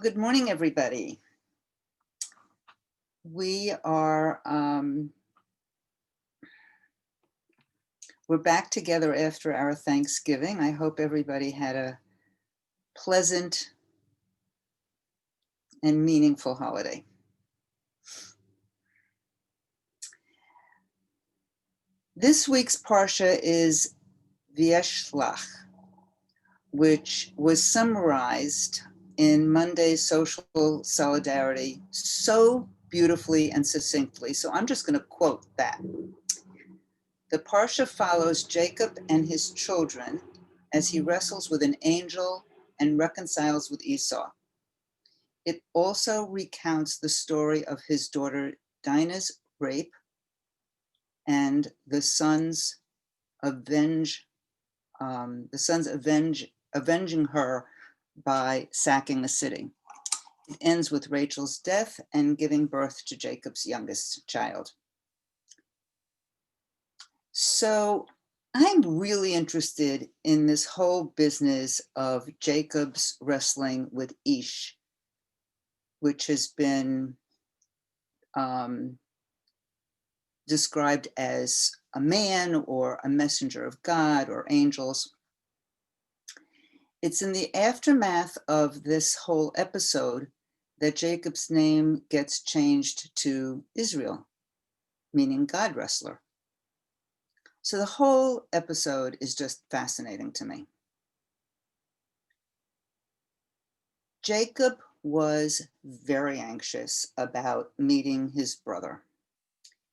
Good morning, everybody. We are we're back together after our Thanksgiving. I hope everybody had a pleasant and meaningful holiday. This week's Parsha is V'yeshlach, which was summarized in Monday's social solidarity so beautifully and succinctly. So I'm just going to quote that. The Parsha follows Jacob and his children as he wrestles with an angel and reconciles with Esau. It also recounts the story of his daughter Dinah's rape and the sons avenging her by sacking a city. It ends with Rachel's death and giving birth to Jacob's youngest child. So I'm really interested in this whole business of Jacob's wrestling with Ish, which has been described as a man or a messenger of God or angels. It's in the aftermath of this whole episode that Jacob's name gets changed to Israel, meaning God wrestler. So the whole episode is just fascinating to me. Jacob was very anxious about meeting his brother.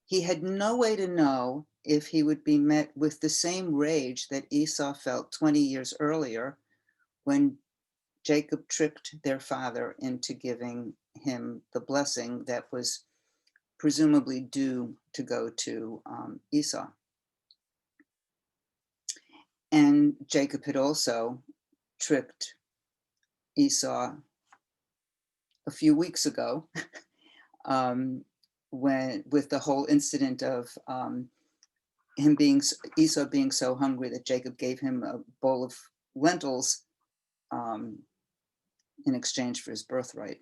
He had no way to know if he would be met with the same rage that Esau felt 20 years earlier when Jacob tricked their father into giving him the blessing that was presumably due to go to Esau. And Jacob had also tricked Esau a few weeks ago when with the whole incident of Esau being so hungry that Jacob gave him a bowl of lentils in exchange for his birthright.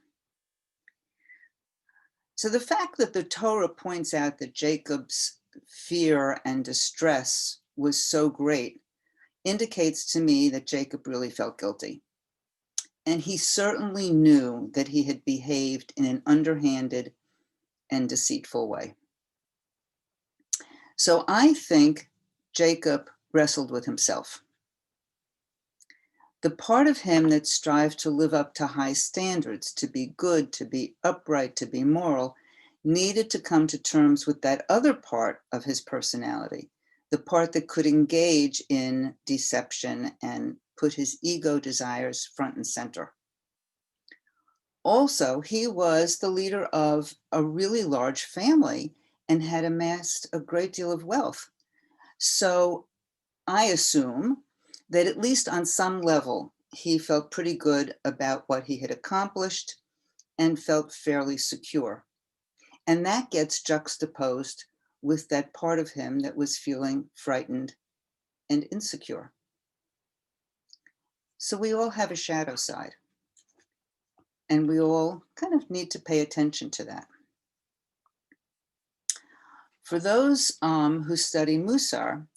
So the fact that the Torah points out that Jacob's fear and distress was so great indicates to me that Jacob really felt guilty. And he certainly knew that he had behaved in an underhanded and deceitful way. So I think Jacob wrestled with himself. The part of him that strived to live up to high standards, to be good, to be upright, to be moral, needed to come to terms with that other part of his personality, the part that could engage in deception and put his ego desires front and center. Also, he was the leader of a really large family and had amassed a great deal of wealth. So I assume that at least on some level, he felt pretty good about what he had accomplished and felt fairly secure. And that gets juxtaposed with that part of him that was feeling frightened and insecure. So we all have a shadow side, and we all kind of need to pay attention to that. For those who study Musar,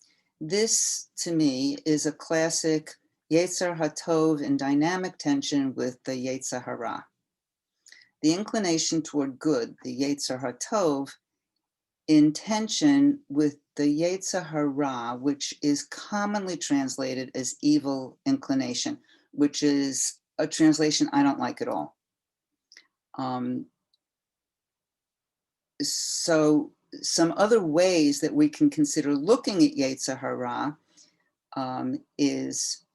this, to me, is a classic Yetzer HaTov in dynamic tension with the Yetzer Hara. The inclination toward good, the Yetzer HaTov, in tension with the Yetzer Hara, which is commonly translated as evil inclination, which is a translation I don't like at all. So some other ways that we can consider looking at Yetzer Hara is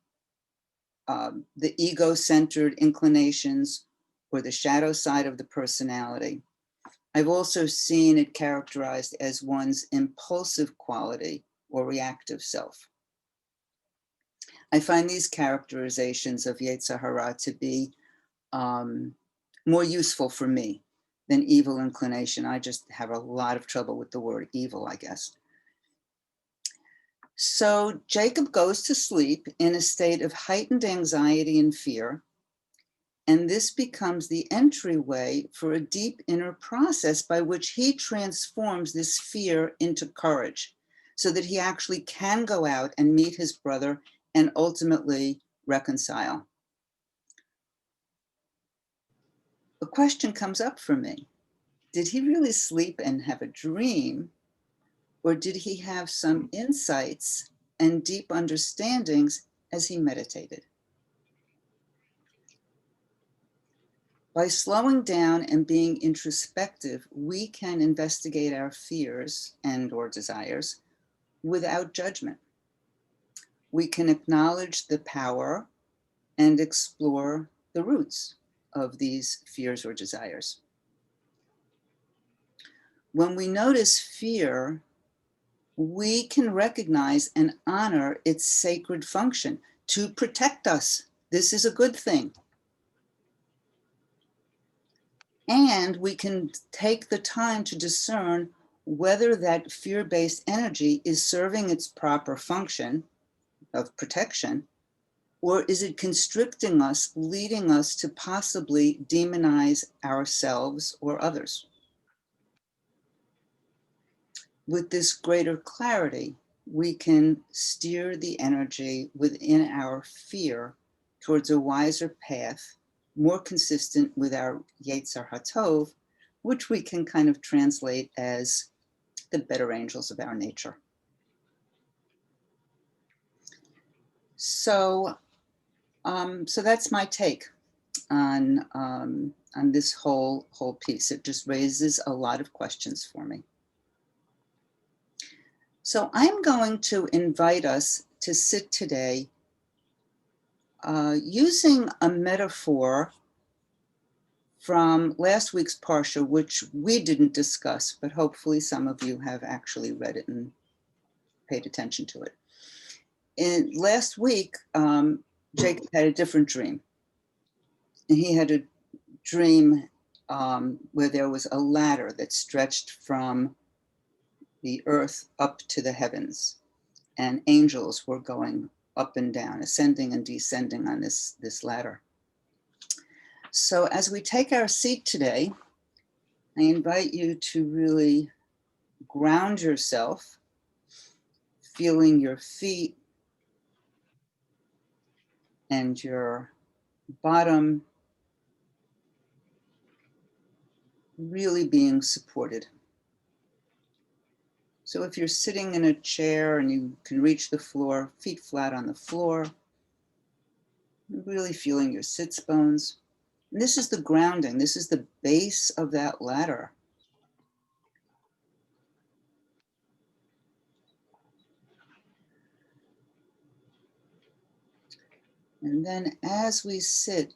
the ego-centered inclinations or the shadow side of the personality. I've also seen it characterized as one's impulsive quality or reactive self. I find these characterizations of Yetzer Hara to be more useful for me than evil inclination. I just have a lot of trouble with the word evil, I guess. So Jacob goes to sleep in a state of heightened anxiety and fear. And this becomes the entryway for a deep inner process by which he transforms this fear into courage so that he actually can go out and meet his brother and ultimately reconcile. A question comes up for me. Did he really sleep and have a dream? Or did he have some insights and deep understandings as he meditated? By slowing down and being introspective, we can investigate our fears and or desires without judgment. We can acknowledge the power and explore the roots of these fears or desires. When we notice fear, we can recognize and honor its sacred function to protect us. This is a good thing. And we can take the time to discern whether that fear-based energy is serving its proper function of protection, or is it constricting us, leading us to possibly demonize ourselves or others? With this greater clarity, we can steer the energy within our fear towards a wiser path, more consistent with our Yetzer HaTov, which we can kind of translate as the better angels of our nature. So, so that's my take on this whole piece. It just raises a lot of questions for me. So I'm going to invite us to sit today using a metaphor from last week's Parsha, which we didn't discuss, but hopefully some of you have actually read it and paid attention to it. Last week, Jacob had a different dream. And he had a dream where there was a ladder that stretched from the earth up to the heavens, and angels were going up and down, ascending and descending on this ladder. So as we take our seat today, I invite you to really ground yourself, feeling your feet and your bottom really being supported. So if you're sitting in a chair and you can reach the floor, feet flat on the floor, really feeling your sits bones. And this is the grounding. This is the base of that ladder. And then as we sit,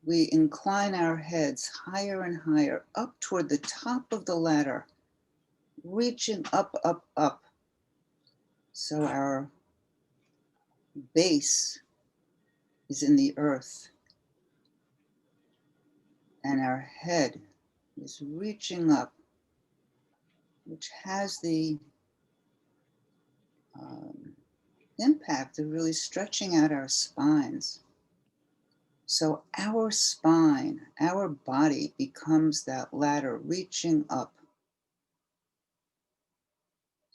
we incline our heads higher and higher up toward the top of the ladder, reaching up, up, up. So our base is in the earth and our head is reaching up, which has the impact of really stretching out our spines. So our spine, our body becomes that ladder reaching up,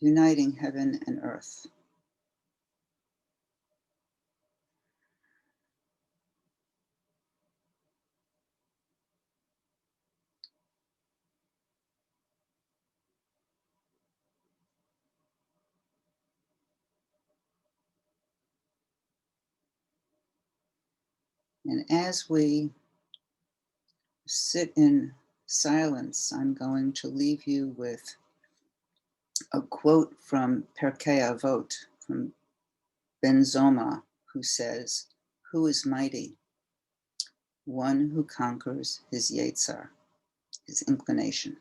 uniting heaven and earth. And as we sit in silence, I'm going to leave you with a quote from Perkei Avot, from Ben Zoma, who says, "Who is mighty? One who conquers his Yetzer, his inclination."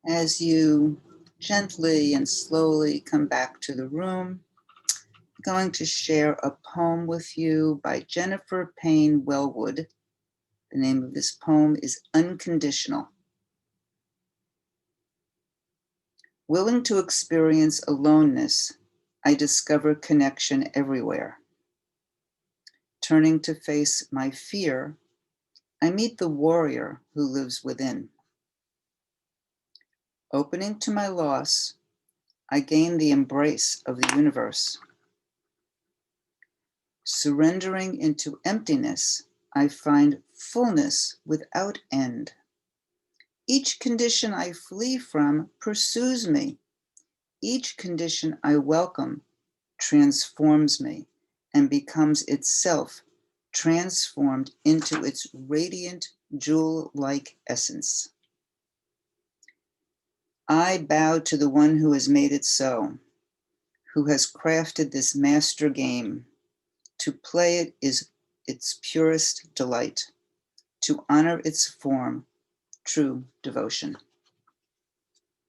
As you gently and slowly come back to the room, I'm going to share a poem with you by Jennifer Payne Wellwood. The name of this poem is Unconditional. Willing to experience aloneness, I discover connection everywhere. Turning to face my fear, I meet the warrior who lives within. Opening to my loss, I gain the embrace of the universe. Surrendering into emptiness, I find fullness without end. Each condition I flee from pursues me. Each condition I welcome transforms me and becomes itself transformed into its radiant jewel-like essence. I bow to the one who has made it so, who has crafted this master game. To play it is its purest delight. To honor its form, true devotion.